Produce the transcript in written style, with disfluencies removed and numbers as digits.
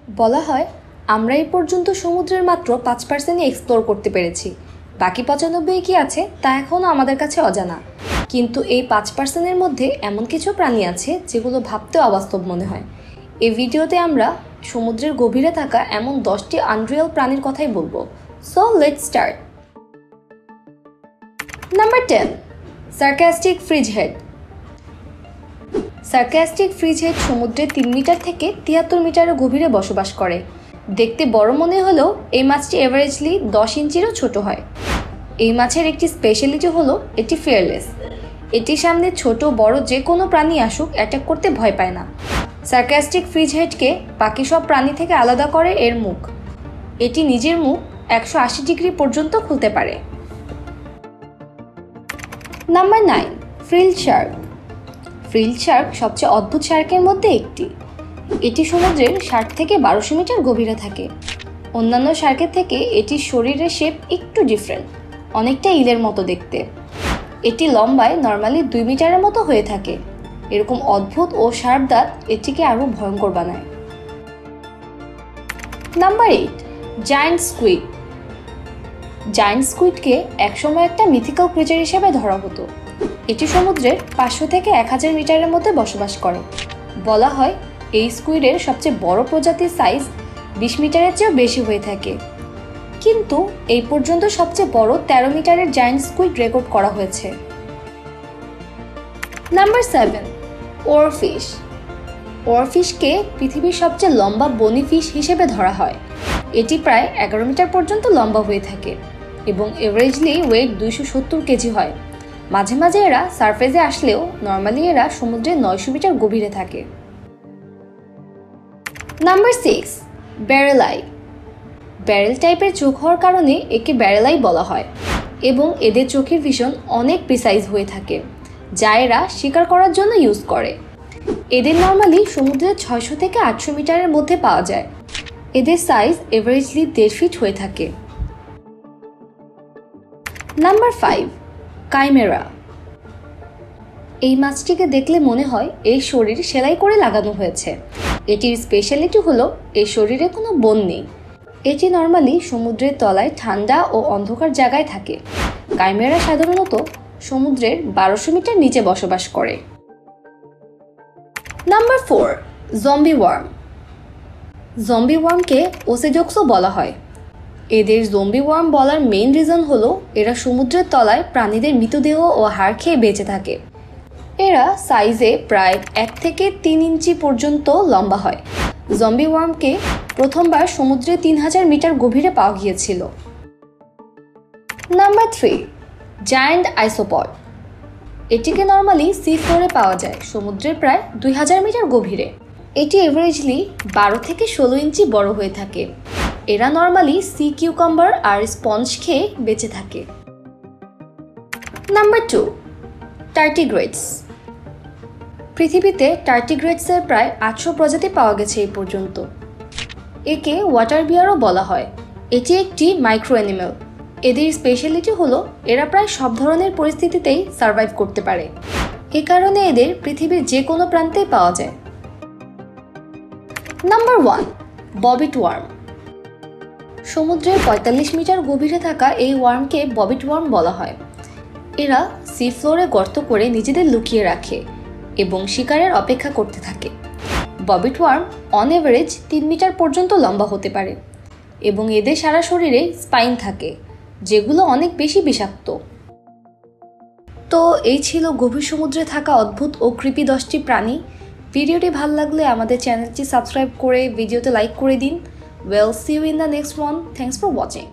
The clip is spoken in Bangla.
বলা হয় আমরা এই পর্যন্ত সমুদ্রের মাত্র 5% এক্সপ্লোর করতে পেরেছি, বাকি 95 কি আছে তা এখনও আমাদের কাছে অজানা। কিন্তু এই 5%-এর মধ্যে এমন কিছু প্রাণী আছে যেগুলো ভাবতেও অবাস্তব মনে হয়। এই ভিডিওতে আমরা সমুদ্রের গভীরে থাকা এমন 10টি আনরিয়াল প্রাণীর কথাই বলবো। So let's start. Number 10, sarcastic fringehead. Sarcastic fringehead সমুদ্রের 3 মিটার থেকে 73 মিটারের গভীরে বসবাস করে। দেখতে বড় মনে হলেও এই মাছটি এভারেজলি 10 ইঞ্চিরও ছোট হয়। এই মাছের একটি স্পেশালিটি হলো এটি ফিয়ারলেস। এটির সামনে ছোট বড় যে কোনো প্রাণী আসুক অ্যাটাক করতে ভয় পায় না। সার্কাস্টিক ফ্রিজহেডকে বাকি সব প্রাণী থেকে আলাদা করে এর মুখ। এটি নিজের মুখ 180 ডিগ্রি পর্যন্ত খুলতে পারে। Number 9, frill Shark. Frill Shark সবচেয়ে অদ্ভুত শার্কের মধ্যে একটি। এটি সমুদ্রের 60 থেকে 1200 মিটার গভীরে থাকে। অন্যান্য শার্কের থেকে এটির শরীরের শেপ একটু ডিফারেন্ট, অনেকটা ইলের মতো দেখতে। এটি লম্বায় নর্মালি 2 মিটারের মতো হয়ে থাকে। এরকম অদ্ভুত ও শার্প দাঁত এটিকে আরও ভয়ঙ্কর বানায়। Number 8, giant squid. জায়ান্ট স্কুইডকে একসময় একটা মিথিক্যাল ক্রিচার হিসেবে ধরা হতো। এটি সমুদ্রের 500 থেকে 1000 মিটারের মধ্যে বসবাস করে। বলা হয় এই স্কুইডের সবচেয়ে বড় প্রজাতির সাইজ 20 মিটারের চেয়েও বেশি হয়ে থাকে। কিন্তু এই পর্যন্ত সবচেয়ে বড় 13 মিটারের জায়ান্ট স্কুইড রেকর্ড করা হয়েছে। Number 7, oarfish. ওরফিশকে পৃথিবীর সবচেয়ে লম্বা বনি ফিশ হিসেবে ধরা হয়। এটি প্রায় 11 মিটার পর্যন্ত লম্বা হয়ে থাকে এবং এভারেজলি ওয়েট 270 কেজি হয়। মাঝে মাঝে এরা সারফেসে আসলেও নর্মালি এরা সমুদ্রে 900 মিটার গভীরে থাকে। Number 6, barrel I. ব্যারেল টাইপের চোখ হওয়ার কারণে একে ব্যারেল আই বলা হয় এবং এদের চোখের ভিশন অনেক প্রিসাইজ হয়ে থাকে, যা এরা শিকার করার জন্য ইউজ করে। এদের নর্মালি সমুদ্রে 600 থেকে 800 মিটারের মধ্যে পাওয়া যায়। এদের সাইজ এভারেজলি 1.5 ফিট হয়ে থাকে। Number 5, chimera. এই মাছটিকে দেখলে মনে হয় এর শরীর সেলাই করে লাগানো হয়েছে। এটির স্পেশালিটি হলো এর শরীরে কোনো বোন নেই। এটি নর্মালি সমুদ্রের তলায় ঠান্ডা ও অন্ধকার জায়গায় থাকে। কাইমেরা সাধারণত সমুদ্রের 1200 মিটার নিচে বসবাস করে। Number 4, zombie worm. জম্বি ওয়ার্মকে ওসেডক্সও বলা হয়। এদের জম্বি ওয়ার্ম বলার মেইন রিজন হলো এরা সমুদ্রের তলায় প্রাণীদের মৃতদেহ ও হাড় খেয়ে বেঁচে থাকে। এরা সাইজে প্রায় 1 থেকে 3 ইঞ্চি পর্যন্ত লম্বা হয়। জম্বি ওয়ার্মকে প্রথমবার সমুদ্রে 3000 মিটার গভীরে পাওয়া গিয়েছিল। Number 3, giant isopod. এটিকে নর্মালি সি ফ্লোরে পাওয়া যায় সমুদ্রের প্রায় 2000 মিটার গভীরে। এটি এভারেজলি 12 থেকে 16 ইঞ্চি বড় হয়ে থাকে। এরা নর্মালি সি কিউকাম্বার আর স্পঞ্জ খেয়ে বেঁচে থাকে। নাম্বার 2, টার্টিগ্রেডস। পৃথিবীতে টার্টিগ্রেডসের প্রায় 800 প্রজাতি পাওয়া গেছে এই পর্যন্ত। একে ওয়াটার বিয়ারও বলা হয়। এটি একটি মাইক্রো অ্যানিমেল। এদের স্পেশালিটি হলো এরা প্রায় সব ধরনের পরিস্থিতিতেই সার্ভাইভ করতে পারে। এ কারণে এদের পৃথিবীর যে কোনো প্রান্তেই পাওয়া যায়। Number 1, bobbit worm. সমুদ্রের 45 মিটার গভীরে থাকা এই ওয়ার্মকে ববিট ওয়ার্ম বলা হয়। এরা সি ফ্লোরে গর্ত করে নিজেদের লুকিয়ে রাখে এবং শিকারের অপেক্ষা করতে থাকে। Bobbit worm on average 3 metre পর্যন্ত লম্বা হতে পারে এবং এদের সারা শরীরে স্পাইন থাকে, যেগুলো অনেক বেশি বিষাক্ত। তো এই ছিল গভীর সমুদ্রে থাকা অদ্ভুত ও ক্রিপি 10টি প্রাণী। ভিডিওটি ভালো লাগলে আমাদের চ্যানেলটি সাবস্ক্রাইব করে ভিডিওতে লাইক করে দিন। We'll see you in the next one. Thanks for watching.